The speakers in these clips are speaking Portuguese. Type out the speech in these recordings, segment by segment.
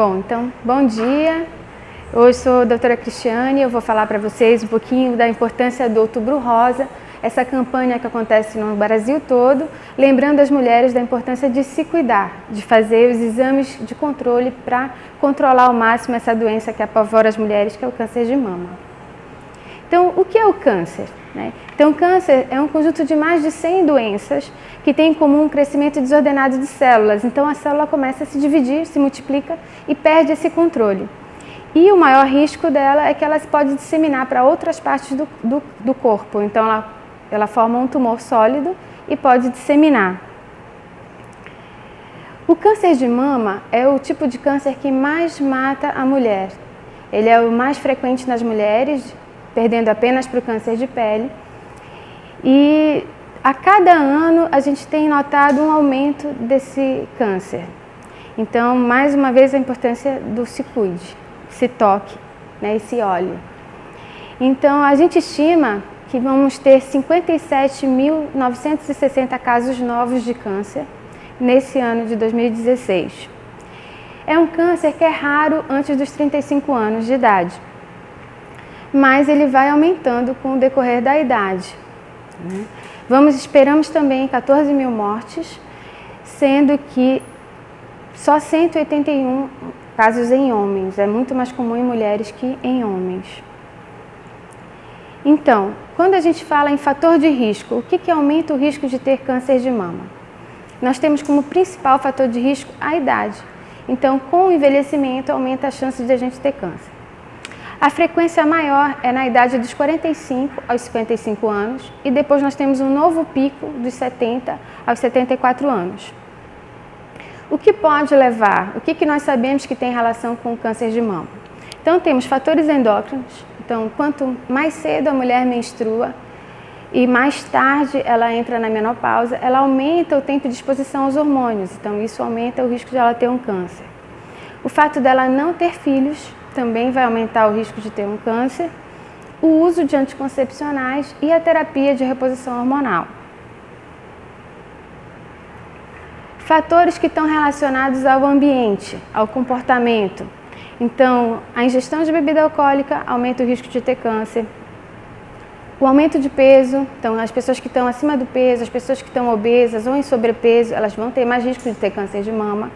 Bom, então, bom dia. Hoje sou a doutora Cristiane e eu vou falar para vocês um pouquinho da importância do Outubro Rosa, essa campanha que acontece no Brasil todo, lembrando as mulheres da importância de se cuidar, de fazer os exames de controle para controlar ao máximo essa doença que apavora as mulheres, que é o câncer de mama. Então, o que é o câncer? Então, o câncer é um conjunto de mais de 100 doenças que tem em comum um crescimento desordenado de células. Então, a célula começa a se dividir, se multiplica e perde esse controle. E o maior risco dela é que ela pode disseminar para outras partes do corpo. Então, ela forma um tumor sólido e pode disseminar. O câncer de mama é o tipo de câncer que mais mata a mulher. Ele é o mais frequente nas mulheres, perdendo apenas para o câncer de pele. E a cada ano a gente tem notado um aumento desse câncer. Então, mais uma vez, a importância do se cuide, se toque, e se olhe. Então, a gente estima que vamos ter 57.960 casos novos de câncer nesse ano de 2016. É um câncer que é raro antes dos 35 anos de idade, mas ele vai aumentando com o decorrer da idade. Esperamos também 14 mil mortes, sendo que só 181 casos em homens. É muito mais comum em mulheres que em homens. Então, quando a gente fala em fator de risco, o que aumenta o risco de ter câncer de mama? Nós temos como principal fator de risco a idade. Então, com o envelhecimento, aumenta a chance de a gente ter câncer. A frequência maior é na idade dos 45 aos 55 anos e depois nós temos um novo pico dos 70 aos 74 anos. O que pode levar? O que nós sabemos que tem relação com o câncer de mama? Então, temos fatores endócrinos. Então, quanto mais cedo a mulher menstrua e mais tarde ela entra na menopausa, ela aumenta o tempo de exposição aos hormônios. Então, isso aumenta o risco de ela ter um câncer. O fato dela não ter filhos também vai aumentar o risco de ter um câncer, o uso de anticoncepcionais e a terapia de reposição hormonal. Fatores que estão relacionados ao ambiente, ao comportamento. Então, a ingestão de bebida alcoólica aumenta o risco de ter câncer. O aumento de peso, então as pessoas que estão acima do peso, as pessoas que estão obesas ou em sobrepeso, elas vão ter mais risco de ter câncer de mama.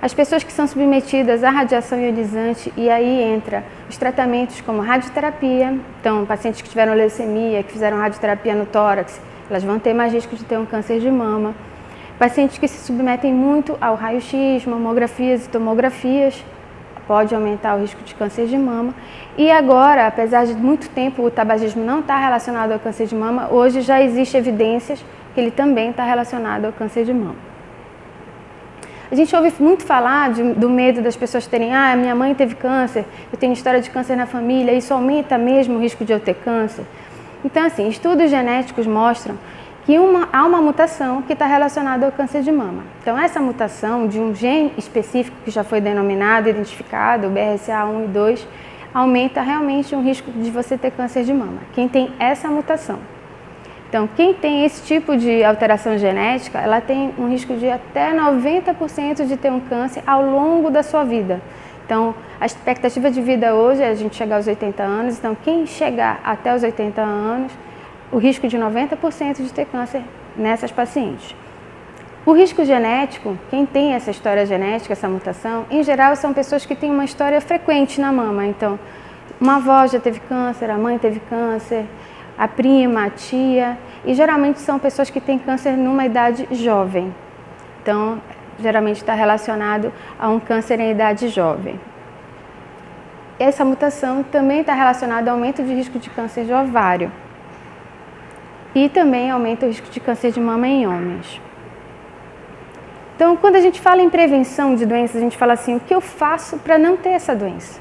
As pessoas que são submetidas à radiação ionizante, e aí entra os tratamentos como radioterapia, então pacientes que tiveram leucemia, que fizeram radioterapia no tórax, elas vão ter mais risco de ter um câncer de mama. Pacientes que se submetem muito ao raio-x, mamografias e tomografias, pode aumentar o risco de câncer de mama. E agora, apesar de muito tempo o tabagismo não estar relacionado ao câncer de mama, hoje já existe evidências que ele também está relacionado ao câncer de mama. A gente ouve muito falar do medo das pessoas terem, minha mãe teve câncer, eu tenho história de câncer na família, isso aumenta mesmo o risco de eu ter câncer? Então, assim, estudos genéticos mostram que há uma mutação que está relacionada ao câncer de mama. Então, essa mutação de um gene específico que já foi denominado, identificado, o BRCA1 e 2, aumenta realmente o risco de você ter câncer de mama. Quem tem essa mutação. Então, quem tem esse tipo de alteração genética, ela tem um risco de até 90% de ter um câncer ao longo da sua vida. Então, a expectativa de vida hoje é a gente chegar aos 80 anos. Então, quem chegar até os 80 anos, o risco de 90% de ter câncer nessas pacientes. O risco genético, quem tem essa história genética, essa mutação, em geral são pessoas que têm uma história frequente na mama. Então, uma avó já teve câncer, a mãe teve câncer, a prima, a tia, e geralmente são pessoas que têm câncer numa idade jovem. Então, geralmente está relacionado a um câncer em idade jovem. Essa mutação também está relacionada ao aumento de risco de câncer de ovário e também aumenta o risco de câncer de mama em homens. Então, quando a gente fala em prevenção de doenças, a gente fala assim, o que eu faço para não ter essa doença?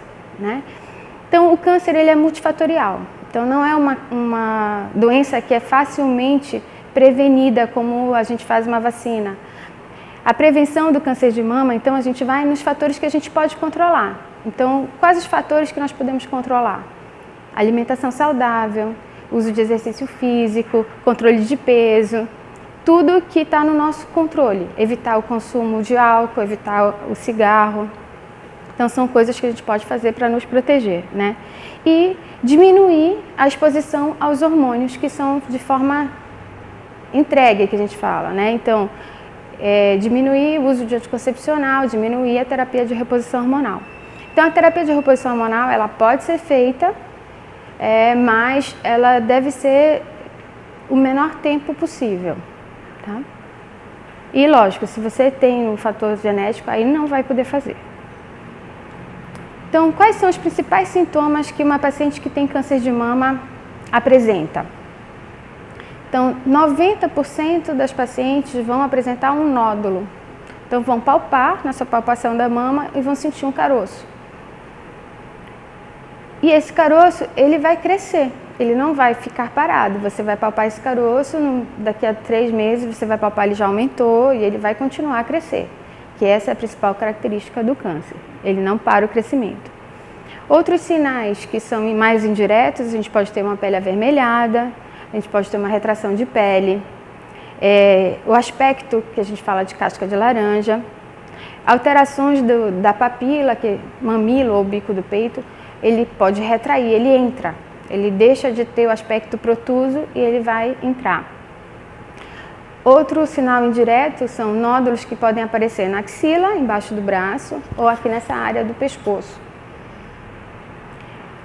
Então, o câncer ele é multifatorial. Então, não é uma doença que é facilmente prevenida como a gente faz uma vacina. A prevenção do câncer de mama, então, a gente vai nos fatores que a gente pode controlar. Então, quais os fatores que nós podemos controlar? Alimentação saudável, uso de exercício físico, controle de peso, tudo que está no nosso controle. Evitar o consumo de álcool, evitar o cigarro. Então, são coisas que a gente pode fazer para nos proteger, né? E diminuir a exposição aos hormônios que são de forma entregue, que a gente fala, né? Então, diminuir o uso de anticoncepcional, diminuir a terapia de reposição hormonal. Então, a terapia de reposição hormonal, ela pode ser feita, mas ela deve ser o menor tempo possível, tá? E, lógico, se você tem um fator genético, aí não vai poder fazer. Então, quais são os principais sintomas que uma paciente que tem câncer de mama apresenta? Então, 90% das pacientes vão apresentar um nódulo. Então, vão palpar na sua palpação da mama e vão sentir um caroço. E esse caroço, ele vai crescer, ele não vai ficar parado. Você vai palpar esse caroço, daqui a 3 meses você vai palpar, ele já aumentou e ele vai continuar a crescer. Que essa é a principal característica do câncer, ele não para o crescimento. Outros sinais que são mais indiretos, a gente pode ter uma pele avermelhada, a gente pode ter uma retração de pele, o aspecto que a gente fala de casca de laranja, alterações da papila, mamilo ou bico do peito, ele pode retrair, ele entra, ele deixa de ter o aspecto protuso e ele vai entrar. Outro sinal indireto são nódulos que podem aparecer na axila, embaixo do braço, ou aqui nessa área do pescoço.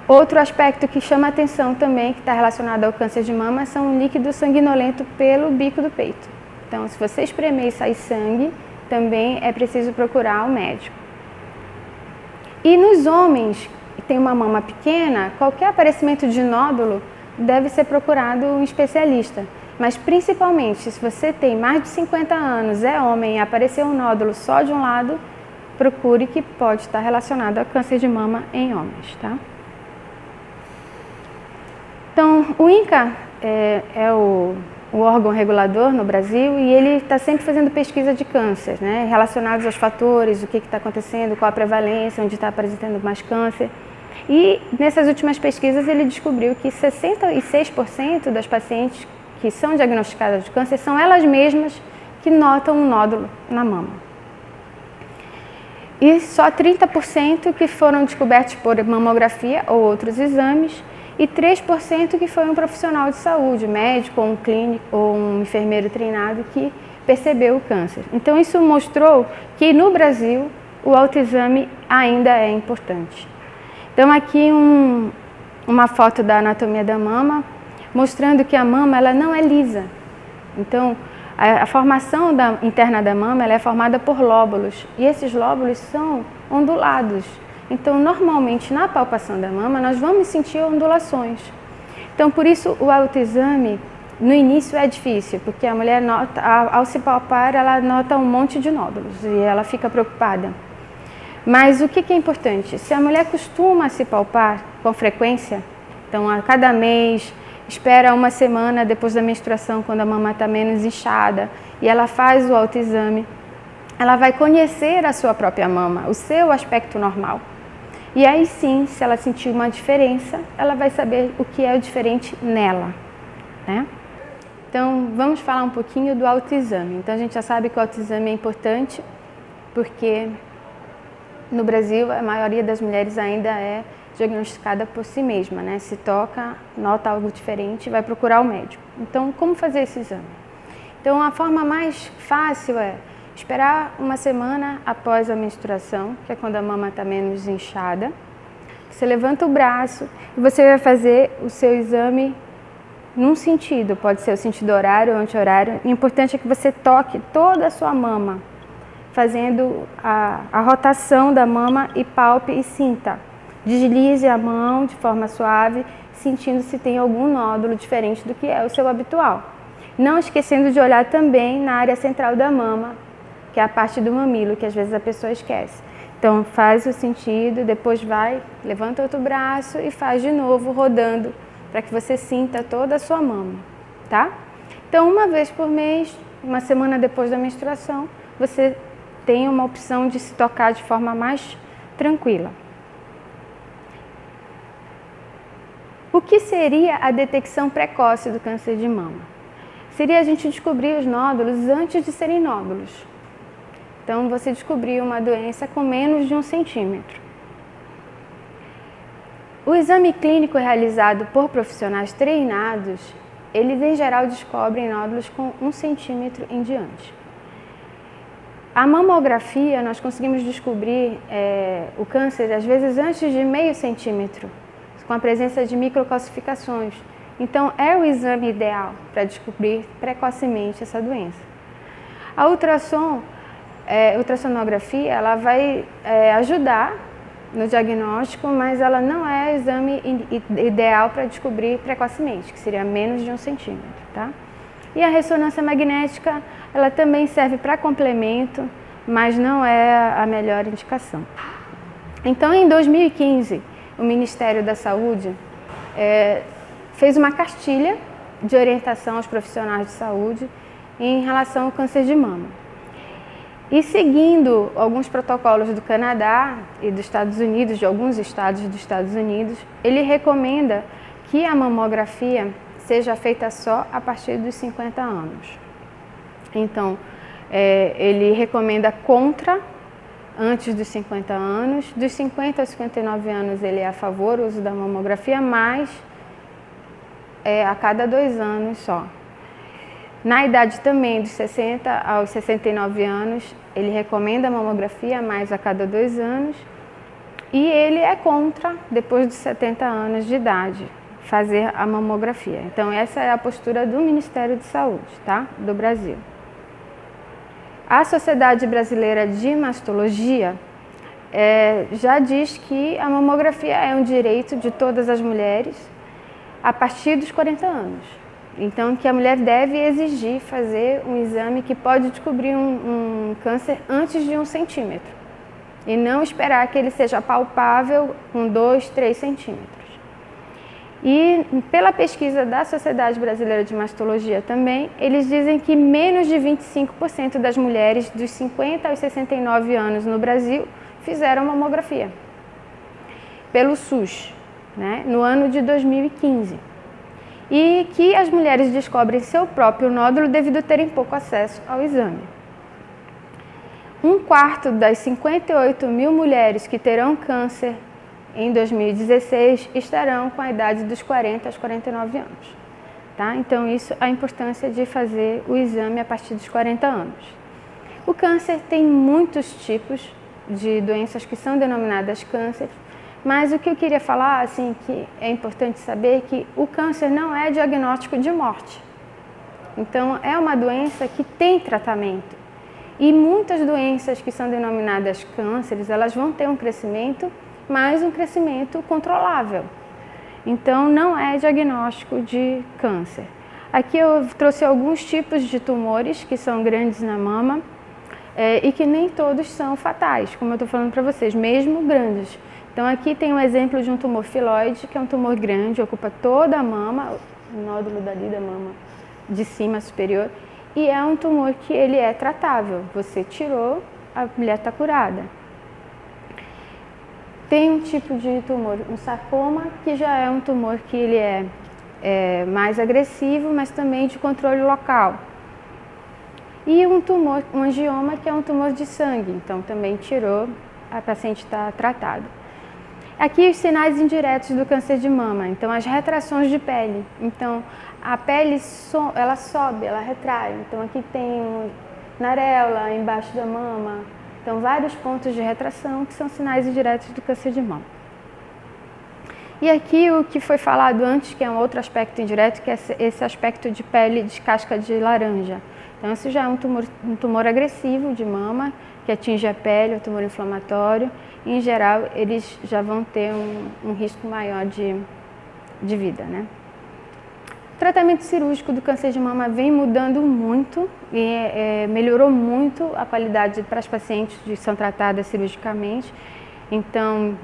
Outro aspecto que chama atenção também, que está relacionado ao câncer de mama, são um líquido sanguinolento pelo bico do peito. Então, se você espremer e sair sangue, também é preciso procurar o médico. E nos homens que têm uma mama pequena, qualquer aparecimento de nódulo deve ser procurado um especialista. Mas principalmente, se você tem mais de 50 anos, é homem e aparecer um nódulo só de um lado, procure, que pode estar relacionado a câncer de mama em homens, tá? Então, o INCA é o órgão regulador no Brasil e ele está sempre fazendo pesquisa de câncer, né? Relacionados aos fatores, o que está acontecendo, qual a prevalência, onde está apresentando mais câncer. E nessas últimas pesquisas ele descobriu que 66% das pacientes que são diagnosticadas de câncer são elas mesmas que notam um nódulo na mama. E só 30% que foram descobertos por mamografia ou outros exames e 3% que foi um profissional de saúde, médico ou um clínico ou um enfermeiro treinado que percebeu o câncer. Então isso mostrou que no Brasil o autoexame ainda é importante. Então aqui uma foto da anatomia da mama, mostrando que a mama ela não é lisa. Então, a formação interna da mama ela é formada por lóbulos, e esses lóbulos são ondulados. Então, normalmente, na palpação da mama, nós vamos sentir ondulações. Então, por isso, o autoexame, no início, é difícil, porque a mulher, ao se palpar, ela nota um monte de nódulos, e ela fica preocupada. Mas o que é importante? Se a mulher costuma se palpar com frequência, então, a cada mês, espera uma semana depois da menstruação, quando a mama está menos inchada, e ela faz o autoexame, ela vai conhecer a sua própria mama, o seu aspecto normal. E aí sim, se ela sentir uma diferença, ela vai saber o que é o diferente nela, né? Então, vamos falar um pouquinho do autoexame. Então, a gente já sabe que o autoexame é importante, porque no Brasil a maioria das mulheres ainda é diagnosticada por si mesma, né? Se toca, nota algo diferente, vai procurar o médico. Então, como fazer esse exame? Então, a forma mais fácil é esperar uma semana após a menstruação, que é quando a mama está menos inchada. Você levanta o braço e você vai fazer o seu exame num sentido, pode ser o sentido horário ou anti-horário. O importante é que você toque toda a sua mama, fazendo a rotação da mama e palpe e sinta. Deslize a mão de forma suave, sentindo se tem algum nódulo diferente do que é o seu habitual. Não esquecendo de olhar também na área central da mama, que é a parte do mamilo, que às vezes a pessoa esquece. Então, faz o sentido, depois levanta outro braço e faz de novo, rodando, para que você sinta toda a sua mama, tá? Então, uma vez por mês, uma semana depois da menstruação, você tem uma opção de se tocar de forma mais tranquila. O que seria a detecção precoce do câncer de mama? Seria a gente descobrir os nódulos antes de serem nódulos. Então, você descobriu uma doença com menos de 1 centímetro. O exame clínico realizado por profissionais treinados, eles em geral descobrem nódulos com 1 centímetro em diante. A mamografia, nós conseguimos descobrir o câncer, às vezes, antes de meio centímetro, com a presença de microcalcificações. Então, é o exame ideal para descobrir precocemente essa doença. A ultrassonografia, ela vai ajudar no diagnóstico, mas ela não é o exame ideal para descobrir precocemente, que seria menos de 1 centímetro, tá? E a ressonância magnética, ela também serve para complemento, mas não é a melhor indicação. Então, em 2015, o Ministério da Saúde fez uma cartilha de orientação aos profissionais de saúde em relação ao câncer de mama. E seguindo alguns protocolos do Canadá e dos Estados Unidos, de alguns estados dos Estados Unidos, ele recomenda que a mamografia seja feita só a partir dos 50 anos. Então, ele recomenda contra antes dos 50 anos, dos 50 aos 59 anos ele é a favor do uso da mamografia, mas a cada 2 anos só. Na idade também dos 60 aos 69 anos, ele recomenda a mamografia, mas a cada 2 anos. E ele é contra, depois dos 70 anos de idade, fazer a mamografia. Então, essa é a postura do Ministério de Saúde, tá? Do Brasil. A Sociedade Brasileira de Mastologia já diz que a mamografia é um direito de todas as mulheres a partir dos 40 anos. Então, que a mulher deve exigir fazer um exame que pode descobrir um câncer antes de 1 centímetro e não esperar que ele seja palpável com 2, 3 centímetros. E pela pesquisa da Sociedade Brasileira de Mastologia também, eles dizem que menos de 25% das mulheres dos 50 aos 69 anos no Brasil fizeram mamografia pelo SUS, né, no ano de 2015. E que as mulheres descobrem seu próprio nódulo devido a terem pouco acesso ao exame. 1/4 das 58 mil mulheres que terão câncer em 2016 estarão com a idade dos 40 aos 49 anos. Tá? Então, isso é a importância de fazer o exame a partir dos 40 anos. O câncer tem muitos tipos de doenças que são denominadas câncer, mas o que eu queria falar, assim, que é importante saber que o câncer não é diagnóstico de morte. Então, é uma doença que tem tratamento. E muitas doenças que são denominadas cânceres, elas vão ter um crescimento, mas um crescimento controlável. Então, não é diagnóstico de câncer. Aqui eu trouxe alguns tipos de tumores que são grandes na mama e que nem todos são fatais, como eu estou falando para vocês, mesmo grandes. Então, aqui tem um exemplo de um tumor filoide, que é um tumor grande, ocupa toda a mama, o nódulo dali da mama de cima superior, e é um tumor que ele é tratável. Você tirou, a mulher está curada. Tem um tipo de tumor, um sarcoma, que já é um tumor que ele é mais agressivo, mas também de controle local. E um tumor, um angioma, que é um tumor de sangue, então também tirou, a paciente está tratada. Aqui os sinais indiretos do câncer de mama, então as retrações de pele. Então a pele ela sobe, ela retrai. Então aqui tem na areola, embaixo da mama. Então vários pontos de retração que são sinais indiretos do câncer de mama. E aqui o que foi falado antes, que é um outro aspecto indireto, que é esse aspecto de pele de casca de laranja. Então esse já é um tumor agressivo de mama, que atinge a pele, um tumor inflamatório. Em geral, eles já vão ter um risco maior de vida, né? O tratamento cirúrgico do câncer de mama vem mudando muito e melhorou muito a qualidade para as pacientes que são tratadas cirurgicamente. Então,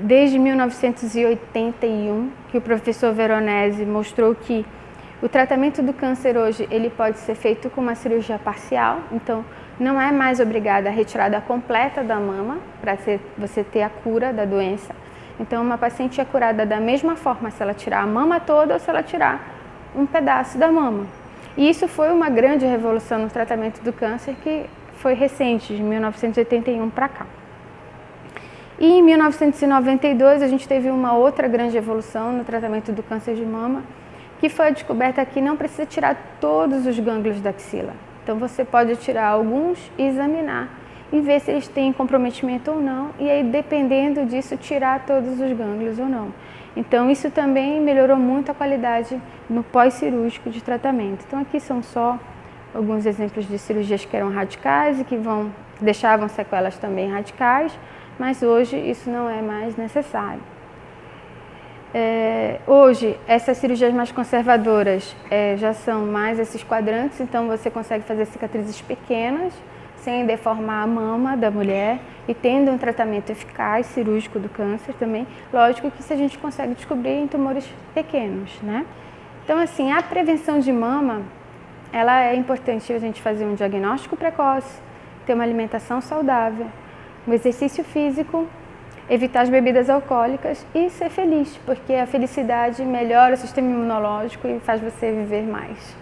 desde 1981, que o professor Veronese mostrou que o tratamento do câncer hoje ele pode ser feito com uma cirurgia parcial. Então, não é mais obrigada a retirada completa da mama para você ter a cura da doença. Então, uma paciente é curada da mesma forma se ela tirar a mama toda ou se ela tirar um pedaço da mama. E isso foi uma grande revolução no tratamento do câncer que foi recente, de 1981 para cá. E em 1992 a gente teve uma outra grande evolução no tratamento do câncer de mama, que foi a descoberta que não precisa tirar todos os gânglios da axila. Então você pode tirar alguns e examinar e ver se eles têm comprometimento ou não, e aí dependendo disso tirar todos os gânglios ou não. Então isso também melhorou muito a qualidade no pós-cirúrgico de tratamento. Então aqui são só alguns exemplos de cirurgias que eram radicais e que deixavam sequelas também radicais, mas hoje isso não é mais necessário. Hoje, essas cirurgias mais conservadoras já são mais esses quadrantes, então você consegue fazer cicatrizes pequenas, sem deformar a mama da mulher e tendo um tratamento eficaz, cirúrgico do câncer também. Lógico que isso a gente consegue descobrir em tumores pequenos, né? Então, assim, a prevenção de mama, ela é importante a gente fazer um diagnóstico precoce, ter uma alimentação saudável, um exercício físico, evitar as bebidas alcoólicas e ser feliz, porque a felicidade melhora o sistema imunológico e faz você viver mais.